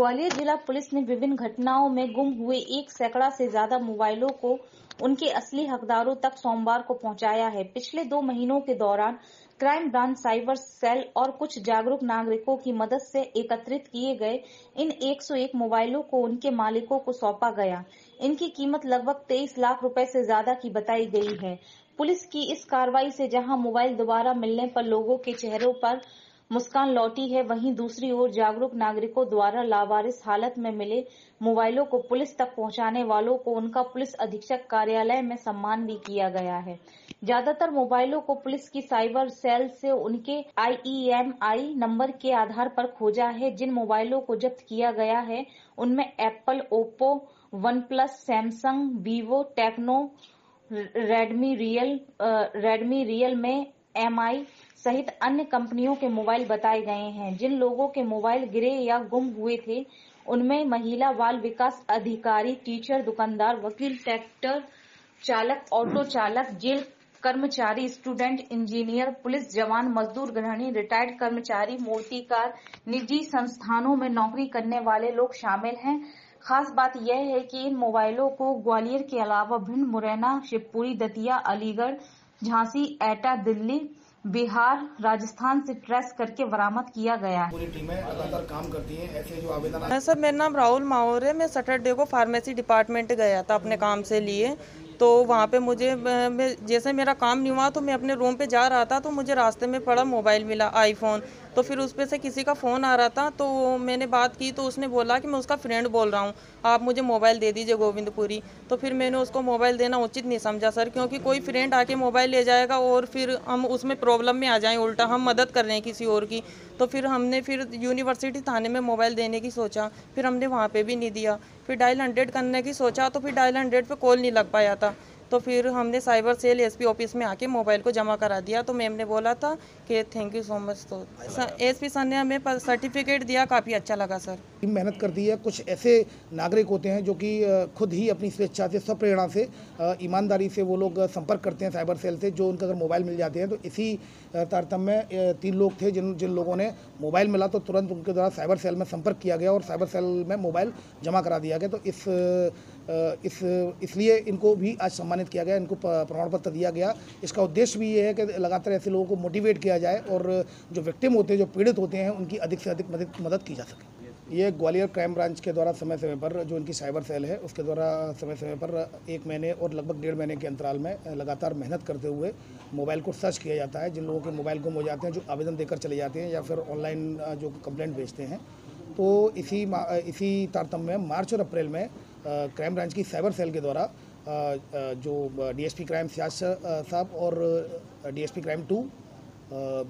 ग्वालियर जिला पुलिस ने विभिन्न घटनाओं में गुम हुए 1 सैकड़ा से ज्यादा मोबाइलों को उनके असली हकदारों तक सोमवार को पहुंचाया है। पिछले 2 महीनों के दौरान क्राइम ब्रांच, साइबर सेल और कुछ जागरूक नागरिकों की मदद से एकत्रित किए गए इन 101 मोबाइलों को उनके मालिकों को सौंपा गया। इनकी कीमत लगभग 23 लाख रुपए से ज्यादा की बताई गई है। पुलिस की इस कार्रवाई से जहां मोबाइल दोबारा मिलने पर लोगों के चेहरों पर मुस्कान लौटी है, वहीं दूसरी ओर जागरूक नागरिकों द्वारा लावारिस हालत में मिले मोबाइलों को पुलिस तक पहुंचाने वालों को उनका पुलिस अधीक्षक कार्यालय में सम्मान भी किया गया है। ज्यादातर मोबाइलों को पुलिस की साइबर सेल से उनके IEMI नंबर के आधार पर खोजा है। जिन मोबाइलों को जब्त किया गया है उनमें Apple, Oppo, OnePlus, Samsung, Vivo, Tecno, Redmi, Realme, MI सहित अन्य कंपनियों के मोबाइल बताए गए हैं। जिन लोगों के मोबाइल गिरे या गुम हुए थे उनमें महिला बाल विकास अधिकारी, टीचर, दुकानदार, वकील, ट्रैक्टर चालक, ऑटो चालक, जेल कर्मचारी, स्टूडेंट, इंजीनियर, पुलिस जवान, मजदूर, गृहिणी, रिटायर्ड कर्मचारी, मूर्तिकार, निजी संस्थानों में नौकरी करने वाले लोग शामिल हैं। खास बात यह है कि इन मोबाइलों को ग्वालियर के अलावा भिंड, मुरैना, शिवपुरी, दतिया, अलीगढ़, झांसी, एटा, दिल्ली, बिहार, राजस्थान से ट्रेस करके बरामद किया गया है। पूरी टीमें लगातार काम करती हैं। ऐसे जो आवेदन सर, मेरा नाम राहुल माहौर है। मैं सैटरडे को फार्मेसी डिपार्टमेंट गया था अपने काम से लिए, तो वहाँ पे मुझे जैसे मेरा काम नहीं हुआ तो मैं अपने रूम पे जा रहा था तो मुझे रास्ते में पड़ा मोबाइल मिला, आईफोन। तो फिर उस पे से किसी का फ़ोन आ रहा था तो मैंने बात की तो उसने बोला कि मैं उसका फ्रेंड बोल रहा हूँ, आप मुझे मोबाइल दे दीजिए गोविंदपुरी। तो फिर मैंने उसको मोबाइल देना उचित नहीं समझा सर, क्योंकि कोई फ्रेंड आके मोबाइल ले जाएगा और फिर हम उसमें प्रॉब्लम में आ जाएं, उल्टा हम मदद कर रहे हैं किसी और की। तो फिर हमने यूनिवर्सिटी थाने में मोबाइल देने की सोचा, फिर हमने वहाँ पे भी नहीं दिया। फिर डायल 100 करने की सोचा तो फिर डायल 100 पे कॉल नहीं लग पाया था। तो फिर हमने साइबर सेल SP ऑफिस में आके मोबाइल को जमा करा दिया। तो मैम ने बोला था कि थैंक यू सो मच। तो SP सर ने हमें सर्टिफिकेट दिया, काफ़ी अच्छा लगा सर। मेहनत करती है। कुछ ऐसे नागरिक होते हैं जो कि खुद ही अपनी स्वेच्छा से, स्वप्रेरणा से, ईमानदारी से वो लोग संपर्क करते हैं साइबर सेल से, जो उनका अगर मोबाइल मिल जाते हैं। तो इसी तारतम्य में 3 लोग थे जिन लोगों ने मोबाइल मिला तो तुरंत उनके द्वारा साइबर सेल में संपर्क किया गया और साइबर सेल में मोबाइल जमा करा दिया गया। तो इसलिए इनको भी आज सम्मानित किया गया, इनको प्रमाण पत्र दिया गया। इसका उद्देश्य भी ये है कि लगातार ऐसे लोगों को मोटिवेट किया जाए और जो विक्टिम होते हैं, जो पीड़ित होते हैं, उनकी अधिक से अधिक मदद की जा सके। ये ग्वालियर क्राइम ब्रांच के द्वारा समय समय पर, जो इनकी साइबर सेल है उसके द्वारा समय समय पर 1 महीने और लगभग 1.5 महीने के अंतराल में लगातार मेहनत करते हुए मोबाइल को सर्च किया जाता है। जिन लोगों के मोबाइल गुम हो जाते हैं, जो आवेदन देकर चले जाते हैं या फिर ऑनलाइन जो कंप्लेंट भेजते हैं, तो इसी तारतम्य में मार्च और अप्रैल में क्राइम ब्रांच की साइबर सेल के द्वारा जो DSP क्राइम सियाज साहब और DSP क्राइम 2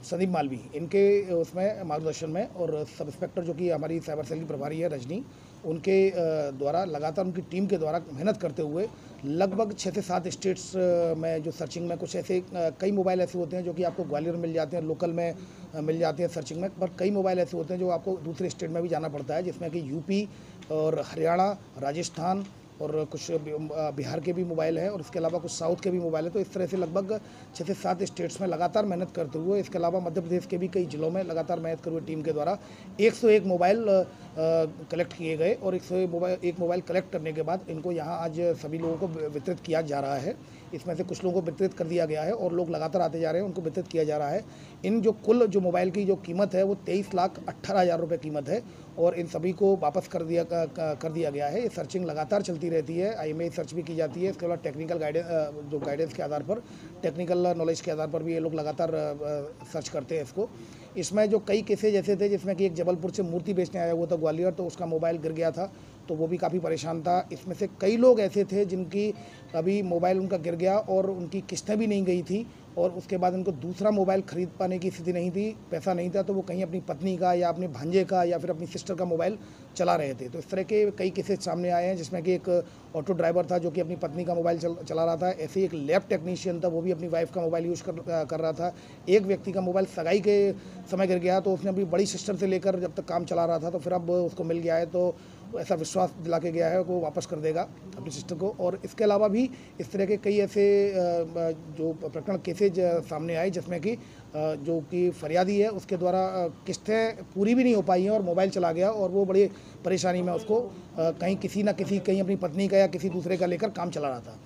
संदीप मालवी, इनके उसमें मार्गदर्शन में, और सब इंस्पेक्टर जो कि हमारी साइबर सेल की प्रभारी है रजनी, उनके द्वारा लगातार उनकी टीम के द्वारा मेहनत करते हुए लगभग 6 से 7 स्टेट्स में जो सर्चिंग में कुछ ऐसे कई मोबाइल ऐसे होते हैं जो कि आपको ग्वालियर मिल जाते हैं, लोकल में मिल जाते हैं सर्चिंग में, पर कई मोबाइल ऐसे होते हैं जो आपको दूसरे स्टेट में भी जाना पड़ता है, जिसमें कि UP और हरियाणा, राजस्थान और कुछ बिहार के भी मोबाइल हैं और इसके अलावा कुछ साउथ के भी मोबाइल हैं। तो इस तरह से लगभग 6 से 7 स्टेट्स में लगातार मेहनत करते हुए, इसके अलावा मध्य प्रदेश के भी कई जिलों में लगातार मेहनत करते हुए टीम के द्वारा 101 मोबाइल कलेक्ट किए गए और 101 मोबाइल कलेक्ट करने के बाद इनको यहाँ आज सभी लोगों को वितरित किया जा रहा है। इसमें से कुछ लोगों को वितरित कर दिया गया है और लोग लगातार आते जा रहे हैं, उनको वितरित किया जा रहा है। इन जो कुल जो मोबाइल की जो कीमत है वो 23,18,000 रुपये कीमत है और इन सभी को वापस कर दिया गया है। ये सर्चिंग लगातार चलती रहती है, IMI सर्च भी की जाती है। इसके अलावा टेक्निकल गाइडेंस के आधार पर, टेक्निकल नॉलेज के आधार पर भी ये लोग लगातार सर्च करते हैं इसको। इसमें जो कई केसेज ऐसे थे जिसमें कि एक जबलपुर से मूर्ति बेचने आया हुआ था ग्वालियर, तो उसका मोबाइल गिर गया था, तो वो भी काफ़ी परेशान था। इसमें से कई लोग ऐसे थे जिनकी अभी मोबाइल उनका गिर गया और उनकी किस्तें भी नहीं गई थी और उसके बाद उनको दूसरा मोबाइल खरीद पाने की स्थिति नहीं थी, पैसा नहीं था, तो वो कहीं अपनी पत्नी का या अपने भांजे का या फिर अपनी सिस्टर का मोबाइल चला रहे थे। तो इस तरह के कई केसेज सामने आए हैं, जिसमें कि एक ऑटो ड्राइवर था जो कि अपनी पत्नी का मोबाइल चला रहा था। ऐसे ही एक लैब टेक्नीशियन था, वो भी अपनी वाइफ का मोबाइल यूज़ कर रहा था। एक व्यक्ति का मोबाइल सगाई के समय गिर गया, तो उसने अपनी बड़ी सिस्टर से लेकर जब तक काम चला रहा था, तो फिर अब उसको मिल गया है, तो ऐसा विश्वास दिला के गया है वो वापस कर देगा अपनी सिस्टर को। और इसके अलावा भी इस तरह के कई ऐसे जो प्रकरण केसेज सामने आए जिसमें कि जो कि फरियादी है उसके द्वारा किस्तें पूरी भी नहीं हो पाई हैं और मोबाइल चला गया और वो बड़ी परेशानी में उसको कहीं किसी न किसी कहीं अपनी पत्नी का या किसी दूसरे का लेकर काम चला रहा था।